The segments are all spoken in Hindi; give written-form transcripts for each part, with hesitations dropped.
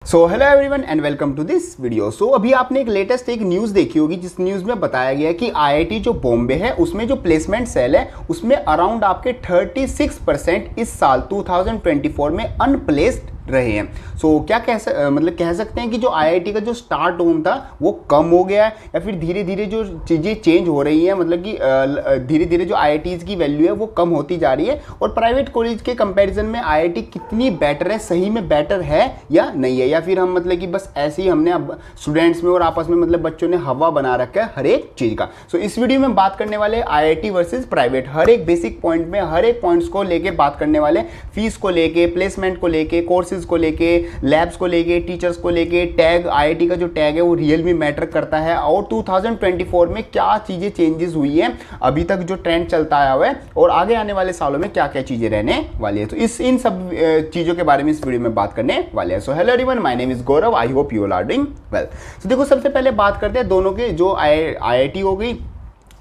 So hello everyone and welcome to this video. So अभी आपने एक लेटेस्ट न्यूज़ देखी होगी जिस न्यूज़ में बताया गया कि आईआईटी जो बॉम्बे है उसमें जो प्लेसमेंट सेल है उसमें अराउंड आपके 36% इस साल 2024 में अनप्लेस्ड रहे हैं। सो क्या कह सकते हैं कि जो आईआईटी का जो स्टार टोन था वो कम हो गया है या फिर धीरे धीरे जो चीज़ें चेंज हो रही हैं, मतलब कि धीरे धीरे जो आईआईटीज़ की वैल्यू है वो कम होती जा रही है और प्राइवेट कॉलेज के कंपैरिजन में आईआईटी कितनी बेटर है, सही में बेटर है या नहीं है, या फिर हम मतलब कि बस ऐसे ही हमने अब स्टूडेंट्स में और आपस में मतलब बच्चों ने हवा बना रखा है हर एक चीज़ का। सो इस वीडियो में बात करने वाले आईआईटी वर्सेस प्राइवेट, हर एक बेसिक पॉइंट में हर एक पॉइंट्स को लेके बात करने वाले, फीस को लेके, प्लेसमेंट को लेके, कोर्सेज को लेके, लैब्स को लेके, टीचर्स को लेके, टैग, आईआईटी का जो टैग है वो रियल में मैटर करता है और 2024 में क्या चीजें चेंजेस हुई है, अभी तक जो ट्रेंड चलता आया हुआ है और आगे आने वाले सालों में क्या क्या चीजें रहने वाली है। तो इन सब चीजों के बारे में इस वीडियो में बात करने वाले हैं। So hello everyone, my name is Gaurav, I hope you all are doing well. तो देखो, सबसे पहले बात करते हैं दोनों के, जो आईआईटी हो गई,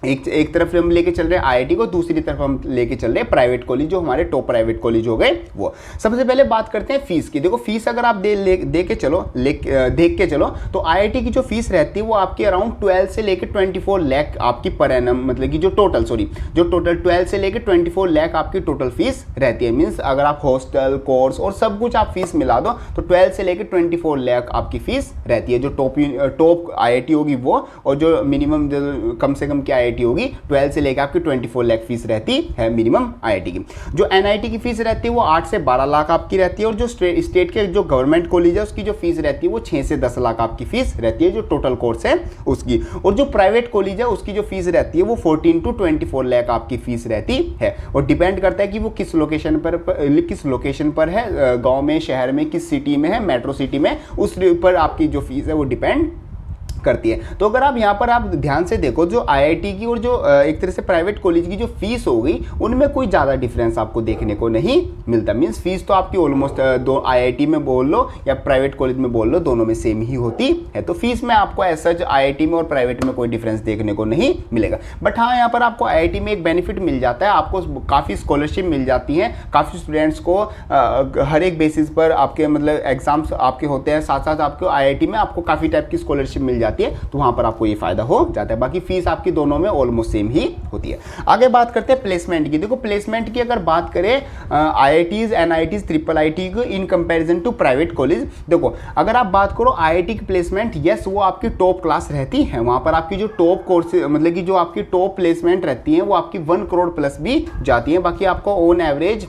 एक तरफ हम लेके चल रहे हैं आईआईटी को, दूसरी तरफ हम लेके चल रहे हैं प्राइवेट कॉलेज, जो हमारे टॉप प्राइवेट कॉलेज हो गए वो। सबसे पहले बात करते हैं फीस की। देखो, फीस अगर आप देख के चलो तो आईआईटी की जो फीस रहती है वो आपकी अराउंड 12 से लेके 24 लाख आपकी पर एनम, मतलब कि जो टोटल 12 से लेके 24 लाख आपकी टोटल फीस रहती है। मीन्स अगर आप हॉस्टल, कोर्स और सब कुछ आप फीस मिला दो तो 12 से लेके 24 लाख आपकी फीस रहती है, जो टॉप आईआईटी होगी वो, और जो मिनिमम कम से कम की आईआईटी होगी 12 से लेकर आपकी 24 लाख फीस रहती है मिनिमम आईआईटी की। जो एनआईटी की फीस रहती है वो 8 से 12 लाख आपकी रहती है और जो स्टेट के जो गवर्नमेंट कॉलेज है उसकी जो फीस रहती है वो 6 से 10 लाख आपकी फीस रहती है, जो टोटल कोर्स है उसकी। और जो प्राइवेट कॉलेज है उसकी जो फीस रहती है वो 14 टू 24 लाख आपकी फीस रहती है और डिपेंड करता है कि वो किस लोकेशन पर है, गाँव में, शहर में, किस सिटी में है, मेट्रो सिटी में, उस पर आपकी जो फीस है वो डिपेंड करती है। तो अगर आप यहाँ पर आप ध्यान से देखो, जो आईआईटी की और जो एक तरह से प्राइवेट कॉलेज की जो फीस हो गई उनमें कोई ज़्यादा डिफरेंस आपको देखने को नहीं मिलता। मीन्स फीस तो आपकी ऑलमोस्ट दो आईआईटी में बोल लो या प्राइवेट कॉलेज में बोल लो, दोनों में सेम ही होती है। तो फीस में आपको ऐसा आईआईटी में और प्राइवेट में कोई डिफरेंस देखने को नहीं मिलेगा। बट हाँ, यहाँ पर आपको आईआईटी में एक बेनिफिट मिल जाता है, आपको काफ़ी स्कॉलरशिप मिल जाती है, काफ़ी स्टूडेंट्स को हर एक बेसिस पर आपके मतलब एग्जाम्स आपके होते हैं, साथ साथ आपको आईआईटी में आपको काफ़ी टाइप की स्कॉलरशिप मिल जाती है, तो वहां पर आपको ये फायदा हो जाता है। बाकी फीस आपकी दोनों में ऑलमोस्ट सेम ही होती है। आगे बात करते हैं प्लेसमेंट की। देखो, प्लेसमेंट की अगर बात करें आईआईटीज, एनआईटीज, ट्रिपल आईटी को in comparison to private college, देखो अगर आप बात करो आईआईटी की प्लेसमेंट, यस वो आपकी टॉप क्लास रहती है, वहां पर आपकी जो टॉप कोर्स मतलब कि जो आपकी टॉप प्लेसमेंट रहती है वो आपकी 1 करोड़ प्लस भी जाती है। बाकी आपको ऑन एवरेज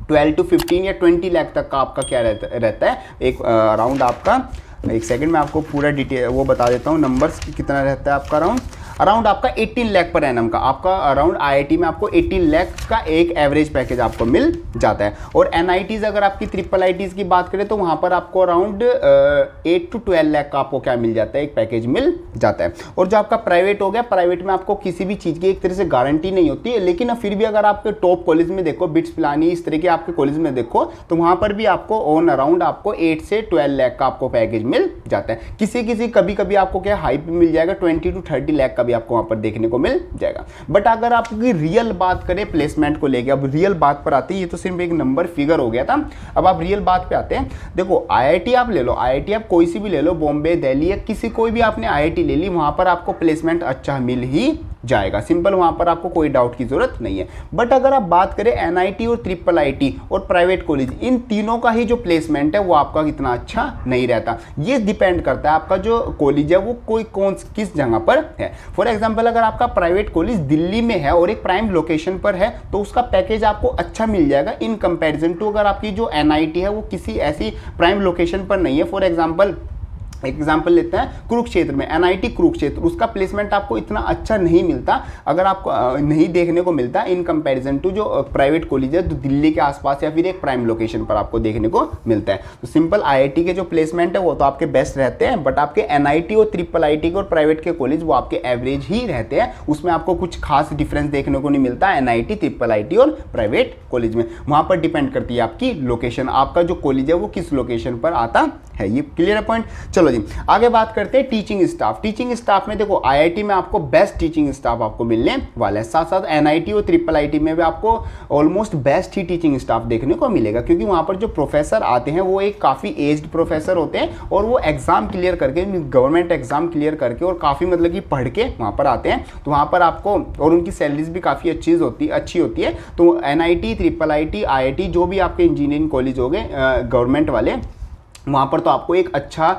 12 to 15 या 20 लाख तक का आपका क्या रहता है एक अराउंड आपका, एक सेकंड में आपको पूरा डिटेल वो बता देता हूँ, नंबर्स कितना रहता है आपका अराउंड आपका 18 लाख पर एनम का, आपका अराउंड आईआईटी में आपको 18 लाख का एक एवरेज पैकेज आपको मिल जाता है। और एनआईटीज अगर आपकी ट्रिपल आईटीज की बात करें तो वहाँ पर आपको अराउंड 8 to 12 लाख का आपको क्या मिल जाता है, एक पैकेज मिल जाता है। और जो आपका प्राइवेट हो गया, प्राइवेट में आपको किसी भी चीज़ की एक तरह से गारंटी नहीं होती है, लेकिन फिर भी अगर आपके टॉप कॉलेज में देखो, बिट्स पिलानी, इस तरह के आपके कॉलेज में देखो तो वहाँ पर भी आपको ऑन अराउंड आपको 8 से 12 लाख का आपको पैकेज मिल जाता है। किसी कभी कभी आपको क्या हाई पे मिल जाएगा, 20 to 30 लाख का भी आपको वहां पर देखने को मिल जाएगा। बट अगर आपकी रियल बात करें प्लेसमेंट को लेके, अब रियल बात पर आती है, ये तो सिर्फ एक नंबर फिगर हो गया था, अब आप रियल बात पे आते हैं। देखो, आईआईटी आप ले लो, आईआईटी आप कोई सी भी ले लो, बॉम्बे, दिल्ली या किसी कोई भी आपने आईआईटी ले ली, वहां पर आपको प्लेसमेंट अच्छा मिल ही जाएगा, सिंपल, वहां पर आपको कोई डाउट की जरूरत नहीं है। बट अगर आप बात करें एनआईटी और ट्रिपल आईटी और प्राइवेट कॉलेज, इन तीनों का ही जो प्लेसमेंट है वो आपका इतना अच्छा नहीं रहता। ये डिपेंड करता है आपका जो कॉलेज है वो किस जगह पर है। फॉर एग्जांपल, अगर आपका प्राइवेट कॉलेज दिल्ली में है और एक प्राइम लोकेशन पर है तो उसका पैकेज आपको अच्छा मिल जाएगा इन कंपैरिजन टू अगर आपकी जो एनआईटी है वो किसी ऐसी प्राइम लोकेशन पर नहीं है। फॉर एग्जाम्पल लेते हैं कुरुक्षेत्र में, एनआईटी कुरुक्षेत्र, उसका प्लेसमेंट आपको इतना अच्छा नहीं मिलता, अगर आपको नहीं देखने को मिलता इन कंपैरिजन टू जो प्राइवेट कॉलेज है तो दिल्ली के आसपास या फिर एक प्राइम लोकेशन पर आपको देखने को मिलता है। तो सिंपल आईआईटी के जो प्लेसमेंट है वो तो आपके बेस्ट रहते हैं, बट आपके एनआईटी और ट्रिपल आईटी के और प्राइवेट के कॉलेज वो आपके एवरेज ही रहते हैं, उसमें आपको कुछ खास डिफरेंस देखने को नहीं मिलता एनआईटी, ट्रिपल आईटी और प्राइवेट कॉलेज में। वहां पर डिपेंड करती है आपकी लोकेशन, आपका जो कॉलेज है वो किस लोकेशन पर आता है। ये क्लियर है पॉइंट। चलो जी आगे बात करते हैं टीचिंग स्टाफ। टीचिंग स्टाफ में देखो आईआईटी में आपको बेस्ट टीचिंग स्टाफ आपको मिलने वाला है, साथ साथ एनआईटी और ट्रिपल आईटी में भी आपको ऑलमोस्ट बेस्ट ही टीचिंग स्टाफ देखने को मिलेगा, क्योंकि वहाँ पर जो प्रोफेसर आते हैं वो एक काफ़ी एज्ड प्रोफेसर होते हैं और वो एग्जाम क्लियर करके, गवर्नमेंट एग्जाम क्लियर करके और काफ़ी मतलब कि पढ़ के वहाँ पर आते हैं। तो वहाँ पर आपको, और उनकी सैलरीज भी काफ़ी अच्छी होती है। तो एनआईटी, ट्रिपल आईटी, आईआईटी जो भी आपके इंजीनियरिंग कॉलेज हो गए गवर्नमेंट वाले, वहाँ पर तो आपको एक अच्छा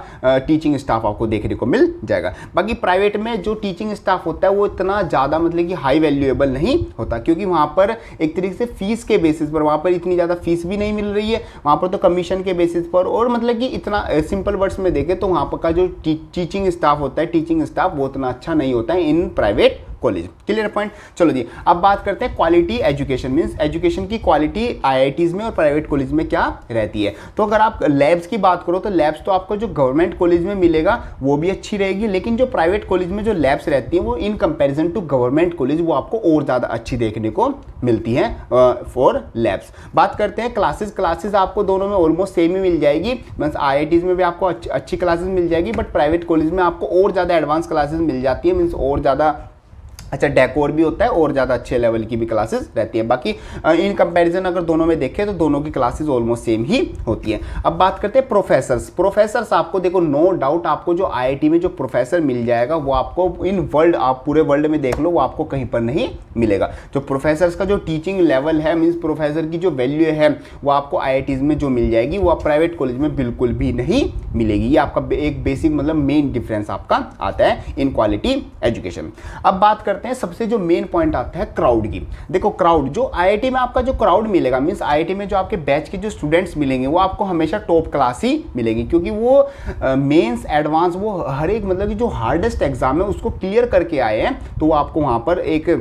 टीचिंग स्टाफ आपको देखने को मिल जाएगा। बाकी प्राइवेट में जो टीचिंग स्टाफ होता है वो इतना ज़्यादा मतलब कि हाई वैल्यूएबल नहीं होता, क्योंकि वहाँ पर एक तरीके से फीस के बेसिस पर, वहाँ पर इतनी ज़्यादा फीस भी नहीं मिल रही है, वहाँ पर तो कमीशन के बेसिस पर, और मतलब कि इतना सिंपल वर्ड्स में देखें तो वहाँ पर का जो टीचिंग स्टाफ होता है, टीचिंग स्टाफ वो उतना अच्छा नहीं होता है in private college. Clear point. चलो जी अब बात करते हैं क्वालिटी एजुकेशन, मींस एजुकेशन की क्वालिटी आईआईटीज में और प्राइवेट कॉलेज में क्या रहती है। तो अगर आप लैब्स की बात करो तो लैब्स तो आपको जो गवर्नमेंट कॉलेज में मिलेगा वो भी अच्छी रहेगी, लेकिन जो प्राइवेट कॉलेज में जो लैब्स रहती हैं वो in comparison to government college वो आपको और ज़्यादा अच्छी देखने को मिलती है फॉर लैब्स। बात करते हैं क्लासेस आपको दोनों में ऑलमोस्ट सेम ही मिल जाएगी, मींस आईआईटीज में भी आपको अच्छी क्लासेस मिल जाएगी, बट प्राइवेट कॉलेज में आपको और ज़्यादा एडवांस क्लासेस मिल जाती है, मींस और ज़्यादा अच्छा डेकोर भी होता है और ज़्यादा अच्छे लेवल की भी क्लासेस रहती हैं। बाकी इन कंपैरिजन अगर दोनों में देखें तो दोनों की क्लासेस ऑलमोस्ट सेम ही होती हैं। अब बात करते हैं प्रोफेसर्स आपको देखो नो डाउट आपको जो आईआईटी में जो प्रोफेसर मिल जाएगा वो आपको इन वर्ल्ड, आप पूरे वर्ल्ड में देख लो, वो आपको कहीं पर नहीं मिलेगा। जो प्रोफेसर्स का जो टीचिंग लेवल है, मीन्स प्रोफेसर की जो वैल्यू है वो आपको आईआईटीज में जो मिल जाएगी वो आप प्राइवेट कॉलेज में बिल्कुल भी नहीं मिलेगी। ये आपका एक बेसिक मतलब मेन डिफरेंस आपका आता है इन क्वालिटी एजुकेशन। अब बात करते हैं सबसे जो मेन पॉइंट आता है क्राउड की। देखो क्राउड जो आईआईटी में आपका जो क्राउड मिलेगा, मींस आईआईटी में जो आपके बैच के जो स्टूडेंट्स मिलेंगे वो आपको हमेशा टॉप क्लास ही मिलेंगे, क्योंकि वो मेंस एडवांस वो हर एक मतलब कि जो हार्डेस्ट एग्जाम है उसको क्लियर करके आए हैं, तो वो आपको वहां पर एक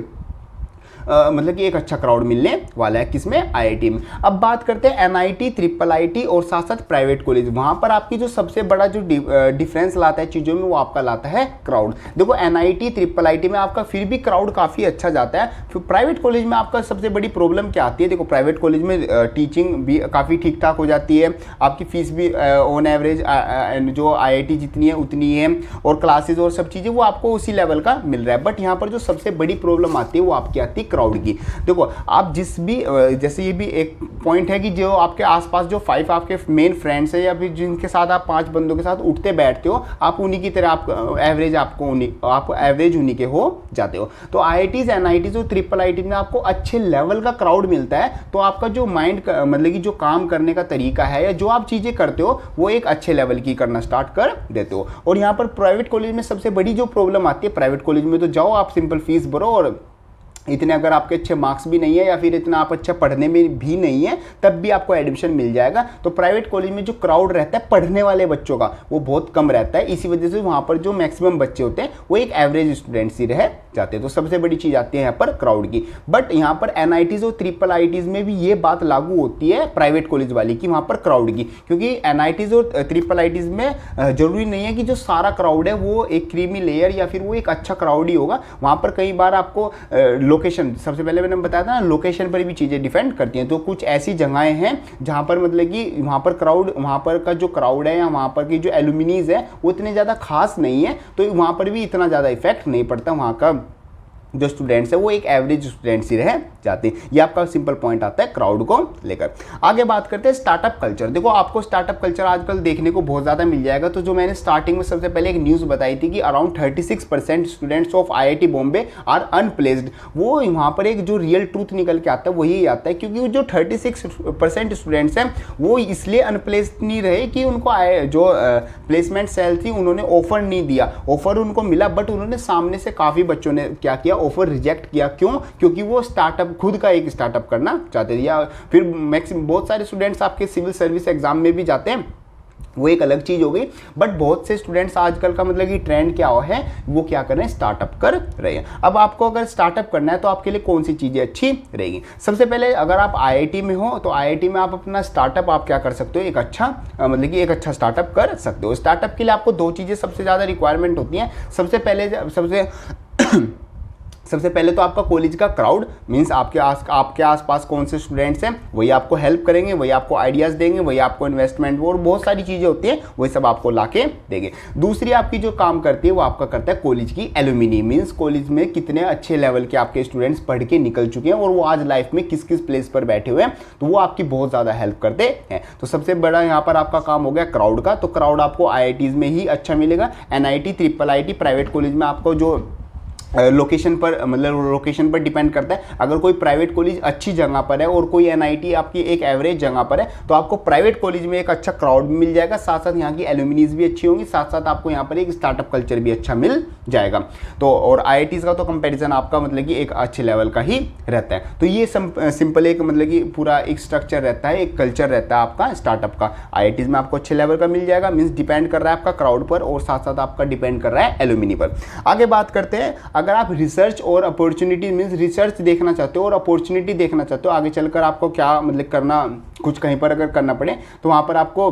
मतलब कि एक अच्छा क्राउड मिलने वाला है किसमें, आईआईटी में। अब बात करते हैं एनआईटी, ट्रिपल आईटी और साथ साथ प्राइवेट कॉलेज। वहां पर आपकी जो सबसे बड़ा जो डिफरेंस लाता है चीज़ों में वो आपका लाता है क्राउड। देखो एनआईटी, ट्रिपल आईटी में आपका फिर भी क्राउड काफ़ी अच्छा जाता है, फिर प्राइवेट कॉलेज में आपका सबसे बड़ी प्रॉब्लम क्या आती है। देखो प्राइवेट कॉलेज में टीचिंग भी काफ़ी ठीक ठाक हो जाती है, आपकी फीस भी ऑन एवरेज जो आईआईटी जितनी है उतनी है, और क्लासेज और सब चीज़ें वो आपको उसी लेवल का मिल रहा है। बट यहाँ पर जो सबसे बड़ी प्रॉब्लम आती है वो आपकी आती है क्राउड की। देखो आप जिस भी जैसे ये भी एक पॉइंट है कि जो आपके आसपास जो 5 आपके मेन फ्रेंड्स है या फिर जिनके साथ आप 5 बंदों के साथ उठते बैठते हो, आप उन्हीं की तरह आप एवरेज आप एवरेज उन्हीं के हो जाते हो। तो आईआईटीज, एनआईटीज और ट्रिपल आईटी में आपको अच्छे लेवल का क्राउड मिलता है, तो आपका जो माइंड मतलब कि जो काम करने का तरीका है या जो आप चीज़ें करते हो वो एक अच्छे लेवल की करना स्टार्ट कर देते हो। और यहाँ पर प्राइवेट कॉलेज में सबसे बड़ी जो प्रॉब्लम आती है, प्राइवेट कॉलेज में तो जाओ आप सिंपल फीस भरो, और इतने अगर आपके अच्छे मार्क्स भी नहीं है या फिर इतना आप अच्छा पढ़ने में भी नहीं है तब भी आपको एडमिशन मिल जाएगा। तो प्राइवेट कॉलेज में जो क्राउड रहता है पढ़ने वाले बच्चों का वो बहुत कम रहता है, इसी वजह से वहाँ पर जो मैक्सिमम बच्चे होते हैं वो एक एवरेज स्टूडेंट्स ही रह जाते हैं। तो सबसे बड़ी चीज़ आती है यहाँ पर क्राउड की। बट यहाँ पर एनआईटीज और ट्रिपल आईटीज में भी ये बात लागू होती है प्राइवेट कॉलेज वाली की, वहाँ पर क्राउड की, क्योंकि एनआईटीज और ट्रिपल आईटीज में जरूरी नहीं है कि जो सारा क्राउड है वो एक क्रीमी लेयर या फिर वो एक अच्छा क्राउड ही होगा। वहाँ पर कई बार आपको लोकेशन, सबसे पहले मैंने बताया था ना, लोकेशन पर भी चीज़ें डिपेंड करती हैं। तो कुछ ऐसी जगहें हैं जहाँ पर मतलब कि वहाँ पर क्राउड, वहाँ पर का जो क्राउड है या वहाँ पर की जो एलुमिनीज है वो इतने ज़्यादा खास नहीं है, तो वहाँ पर भी इतना ज़्यादा इफेक्ट नहीं पड़ता। वहाँ का जो स्टूडेंट्स है वो एक एवरेज स्टूडेंट्स ही रह जाते हैं। ये आपका सिंपल पॉइंट आता है क्राउड को लेकर। आगे बात करते हैं स्टार्टअप कल्चर। देखो आपको स्टार्टअप कल्चर आजकल देखने को बहुत ज़्यादा मिल जाएगा। तो जो मैंने स्टार्टिंग में सबसे पहले एक न्यूज़ बताई थी कि around 36% students of IIT Bombay are unplaced, वो वहाँ पर एक जो रियल ट्रूथ निकल के आता है वही आता है, क्योंकि जो 36% स्टूडेंट्स हैं वो इसलिए अनप्लेस्ड नहीं रहे कि उनको जो प्लेसमेंट सेल थी उन्होंने ऑफर नहीं दिया, ऑफर उनको मिला बट उन्होंने सामने से काफ़ी बच्चों ने क्या किया, ऑफर रिजेक्ट किया। क्यों? क्योंकि वो स्टार्टअप खुद का एक स्टार्टअप करना चाहते थे। या फिर मैक्सिमम बहुत सारे स्टूडेंट्स आपके सिविल सर्विस एग्जाम में भी जाते हैं, वो एक अलग चीज़ हो गई। बट बहुत से स्टूडेंट्स आजकल का मतलब कि ट्रेंड क्या है, वो क्या कर रहे हैं, स्टार्टअप कर रहे हैं। अब आपको अगर स्टार्टअप करना है तो आपके लिए कौन सी चीज़ें अच्छी रहेगी? सबसे पहले अगर आप आईआईटी में हो तो आईआईटी में आप अपना स्टार्टअप आप क्या कर सकते हो, एक अच्छा मतलब कि एक अच्छा स्टार्टअप कर सकते हो। स्टार्टअप के लिए आपको 2 चीज़ें सबसे ज़्यादा रिक्वायरमेंट होती हैं। सबसे पहले सबसे पहले तो आपका कॉलेज का क्राउड मीन्स आपके आसपास कौन से स्टूडेंट्स हैं, वही आपको हेल्प करेंगे, वही आपको आइडियाज़ देंगे, वही आपको इन्वेस्टमेंट और बहुत सारी चीज़ें होती हैं वही सब आपको लाके देंगे। दूसरी आपकी जो काम करती है वो आपका करता है कॉलेज की एलुमिनी, मीन्स कॉलेज में कितने अच्छे लेवल के आपके स्टूडेंट्स पढ़ के निकल चुके हैं और वो आज लाइफ में किस किस प्लेस पर बैठे हुए हैं, तो वो आपकी बहुत ज़्यादा हेल्प करते हैं। तो सबसे बड़ा यहाँ पर आपका काम हो गया क्राउड का। तो क्राउड आपको IITs में ही अच्छा मिलेगा। NIT, IIIT प्राइवेट कॉलेज में आपको जो लोकेशन पर मतलब लोकेशन पर डिपेंड करता है। अगर कोई प्राइवेट कॉलेज अच्छी जगह पर है और कोई NIT आपकी एक एवरेज जगह पर है तो आपको प्राइवेट कॉलेज में एक अच्छा क्राउड भी मिल जाएगा, साथ साथ यहाँ की एल्यूमिनीज भी अच्छी होंगी, साथ साथ आपको यहाँ पर एक स्टार्टअप कल्चर भी अच्छा मिल जाएगा। तो और IITs का तो कंपैरिजन आपका मतलब कि एक अच्छे लेवल का ही रहता है। तो ये सिंपल एक मतलब कि पूरा एक स्ट्रक्चर रहता है, एक कल्चर रहता है आपका स्टार्टअप का। IITs में आपको अच्छे लेवल का मिल जाएगा, मीन्स डिपेंड कर रहा है आपका क्राउड पर और साथ साथ आपका डिपेंड कर रहा है एल्यूमिनी पर। आगे बात करते हैं, अगर आप रिसर्च और अपॉर्चुनिटी मींस रिसर्च देखना चाहते हो और अपॉर्चुनिटी देखना चाहते हो आगे चलकर आपको क्या मतलब करना, कुछ कहीं पर अगर करना पड़े तो वहाँ पर आपको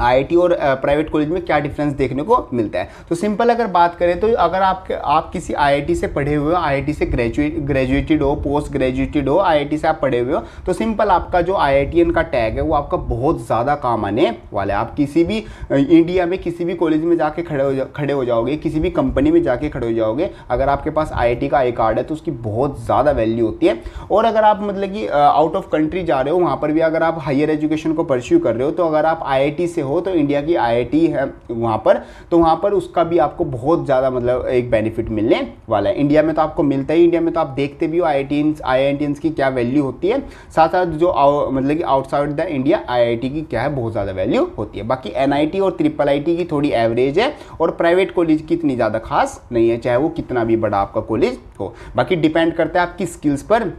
IIT और प्राइवेट कॉलेज में क्या डिफरेंस देखने को मिलता है। तो सिंपल अगर बात करें तो अगर आप किसी IIT से पढ़े हुए हो, IIT से ग्रेजुएटेड हो, पोस्ट ग्रेजुएटेड हो, IIT से आप पढ़े हुए हो, तो सिंपल आपका जो IITian का टैग है वो आपका बहुत ज़्यादा काम आने वाला है। आप किसी भी इंडिया में किसी भी कॉलेज में जाके खड़े हो जाओगे, किसी भी कंपनी में जाके खड़े हो जाओगे, अगर आपके पास IIT का आई कार्ड है तो उसकी बहुत ज़्यादा वैल्यू होती है। और अगर आप मतलब कि आउट ऑफ कंट्री जा रहे हो, वहाँ पर भी अगर आप हायर एजुकेशन को परस्यू कर रहे हो, तो अगर आप IIT से हो तो इंडिया की IIT है वहाँ पर, तो वहाँ पर उसका भी आपको बहुत ज़्यादा मतलब एक बेनिफिट मिलने वाला है। इंडिया में तो आपको मिलता ही, इंडिया में तो आप देखते भी हो IITians की क्या वैल्यू होती है, साथ साथ जो मतलब कि आउटसाइड द इंडिया IIT की क्या है बहुत ज़्यादा वैल्यू होती है। बाकी NIT और IIIT की थोड़ी एवरेज है और प्राइवेट कॉलेज की इतनी ज़्यादा खास नहीं है, चाहे वो कितना भी बड़ा आपका कॉलेज हो। बाकी डिपेंड करता है आपकी स्किल्स पर।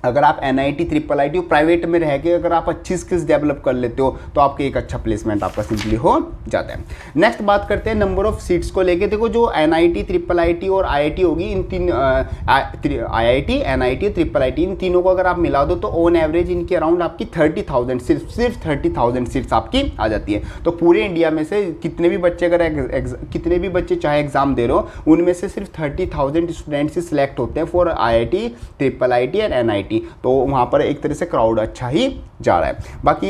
अगर आप NIT, IIIT प्राइवेट में रह के अगर आप अच्छी स्किल्स डेवलप कर लेते हो तो आपके एक अच्छा प्लेसमेंट आपका सिंपली हो जाता है। नेक्स्ट बात करते हैं नंबर ऑफ सीट्स को लेके। देखो जो NIT, IIIT और IIT होगी, इन तीन IIT, NIT, IIIT इन तीनों को अगर आप मिला दो तो ऑन एवरेज इनके अराउंड आपकी 30,000 सिर्फ 30,000 सीट्स आपकी आ जाती है। तो पूरे इंडिया में से कितने भी बच्चे चाहे एग्जाम दे रहे हो, उनमें से सिर्फ 30,000 स्टूडेंट्स सिलेक्ट होते हैं फॉर IIT, IIIT और NIT। तो वहाँ पर एक तरह से क्राउड अच्छा ही जा रहा है। बाकी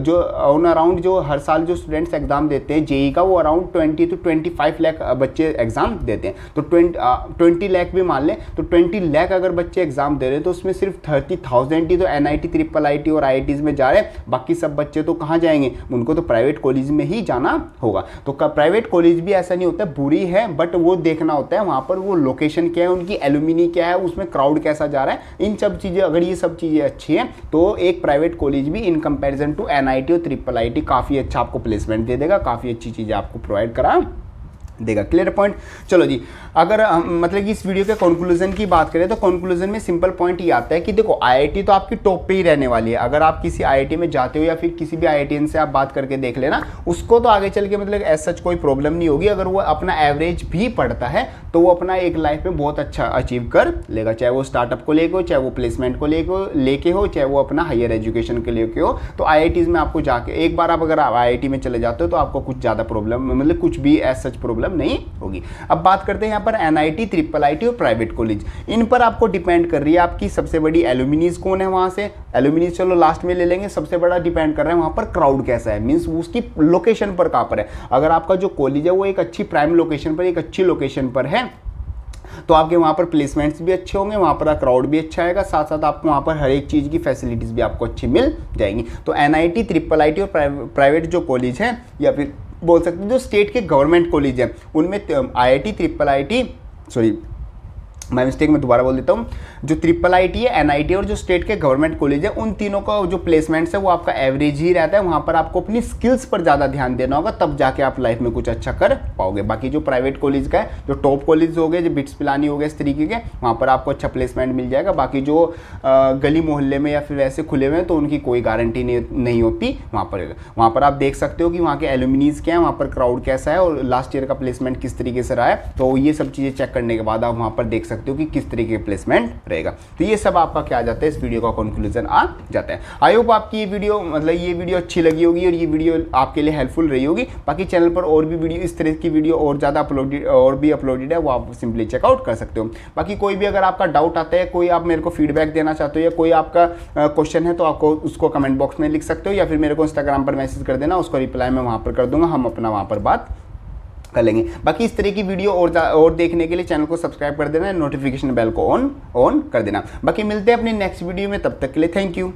जो ऑन अराउंड जो हर साल जो स्टूडेंट्स एग्जाम देते हैं JEE का, वो अराउंड 20 to 25 लाख बच्चे एग्जाम देते हैं। तो 20 लाख भी मान लें तो 20 लाख अगर बच्चे एग्जाम दे रहे हैं तो उसमें सिर्फ 30,000 ही तो NIT, IIIT और IITs में जा रहे हैं। बाकी सब बच्चे तो कहाँ जाएंगे, उनको तो प्राइवेट कॉलेज में ही जाना होगा। तो प्राइवेट कॉलेज भी ऐसा नहीं होता बुरी है, बट वो देखना होता है वहाँ पर वो लोकेशन क्या है, उनकी एल्यूमिनी क्या है, उसमें क्राउड कैसा जा रहा है। इन सब चीज़ें अगर ये सब चीज़ें अच्छी हैं तो एक प्राइवेट कॉलेज भी इन कंपैरिजन टू NIT और IIIT काफ़ी अच्छा आपको प्लेसमेंट दे देगा, काफ़ी अच्छी चीज़ें आपको प्रोवाइड करा देगा। Clear point. चलो जी, अगर मतलब कि इस वीडियो के कंक्लूजन की बात करें तो कंक्लूजन में सिंपल पॉइंट ये आता है कि देखो IIT तो आपकी टॉप पे ही रहने वाली है। अगर आप किसी IIT में जाते हो या फिर किसी भी IITian से आप बात करके देख लेना, उसको तो आगे चल के मतलब एज सच कोई प्रॉब्लम नहीं होगी। अगर वो अपना एवरेज भी पढ़ता है तो वो अपना एक लाइफ में बहुत अच्छा अचीव कर लेगा, चाहे वो स्टार्टअप को लेके हो, चाहे वो प्लेसमेंट को लेके हो, चाहे वो अपना हायर एजुकेशन के लेके हो। तो IITs में आपको जाके एक बार आप अगर IIT में चले जाते हो तो आपको कुछ ज़्यादा प्रॉब्लम मतलब कुछ भी एज सच प्रॉब्लम नहीं होगी। अब बात करते हैं यहाँ पर NIT, IIIT और प्राइवेट कॉलेज, इन पर आपको डिपेंड कर रही है आपकी सबसे बड़ी एल्यूमिनीज कौन है। वहाँ से एल्यूमिनीज चलो लास्ट में ले लेंगे, सबसे बड़ा डिपेंड कर रहा है वहाँ पर क्राउड कैसा है, मीन्स उसकी लोकेशन पर कहाँ पर है। अगर आपका जो कॉलेज है वो एक अच्छी प्राइम लोकेशन पर, एक अच्छी लोकेशन पर है तो आपके वहाँ पर प्लेसमेंट्स भी अच्छे होंगे, वहाँ पर क्राउड भी अच्छा आएगा, साथ साथ आपको वहाँ पर हर एक चीज़ की फैसिलिटीज़ भी आपको अच्छी मिल जाएंगी। तो NIT, IIIT और प्राइवेट जो कॉलेज हैं या फिर बोल सकते हैं जो स्टेट के गवर्नमेंट कॉलेज हैं उनमें IIT, IIIT सॉरी मैं मिस्टेक में दोबारा बोल देता हूँ, जो IIIT है, NIT और जो स्टेट के गवर्नमेंट कॉलेज है उन तीनों का जो प्लेसमेंट्स है वो आपका एवरेज ही रहता है। वहाँ पर आपको अपनी स्किल्स पर ज़्यादा ध्यान देना होगा, तब जाके आप लाइफ में कुछ अच्छा कर पाओगे। बाकी जो प्राइवेट कॉलेज का है, जो टॉप कॉलेज हो गए, जो बिट्स पिलानी हो गए इस तरीके के, वहाँ पर आपको अच्छा प्लेसमेंट मिल जाएगा। बाकी जो गली मोहल्ले में या फिर वैसे खुले हुए हैं तो उनकी कोई गारंटी नहीं होती। वहाँ पर आप देख सकते हो कि वहाँ के एल्यूमिनीज क्या है, वहाँ पर क्राउड कैसा है और लास्ट ईयर का प्लेसमेंट किस तरीके से रहा है। तो ये सब चीज़ें चेक करने के बाद आप वहाँ पर देख सकते सकते हो कि किस तरीके का प्लेसमेंट रहेगा। तो ये सब आपका क्या आ जाता है, इस वीडियो का कंक्लूजन आ जाता है। आई होप आपकी ये वीडियो अच्छी लगी होगी और ये वीडियो आपके लिए हेल्पफुल रही होगी। बाकी चैनल पर और भी वीडियो, इस तरह की वीडियो और ज़्यादा अपलोडेड है, वो आप सिंपली चेकआउट कर सकते हो। बाकी कोई भी अगर आपका डाउट आता है, कोई आप मेरे को फीडबैक देना चाहते हो या कोई आपका क्वेश्चन है, तो आपको उसको कमेंट बॉक्स में लिख सकते हो या फिर मेरे को इंस्टाग्राम पर मैसेज कर देना, उसको रिप्लाई मैं वहाँ पर कर दूंगा, हम अपना वहाँ पर बात कर लेंगे। बाकी इस तरह की वीडियो और देखने के लिए चैनल को सब्सक्राइब कर देना, नोटिफिकेशन बेल को ऑन कर देना। बाकी मिलते हैं अपनी नेक्स्ट वीडियो में, तब तक के लिए थैंक यू।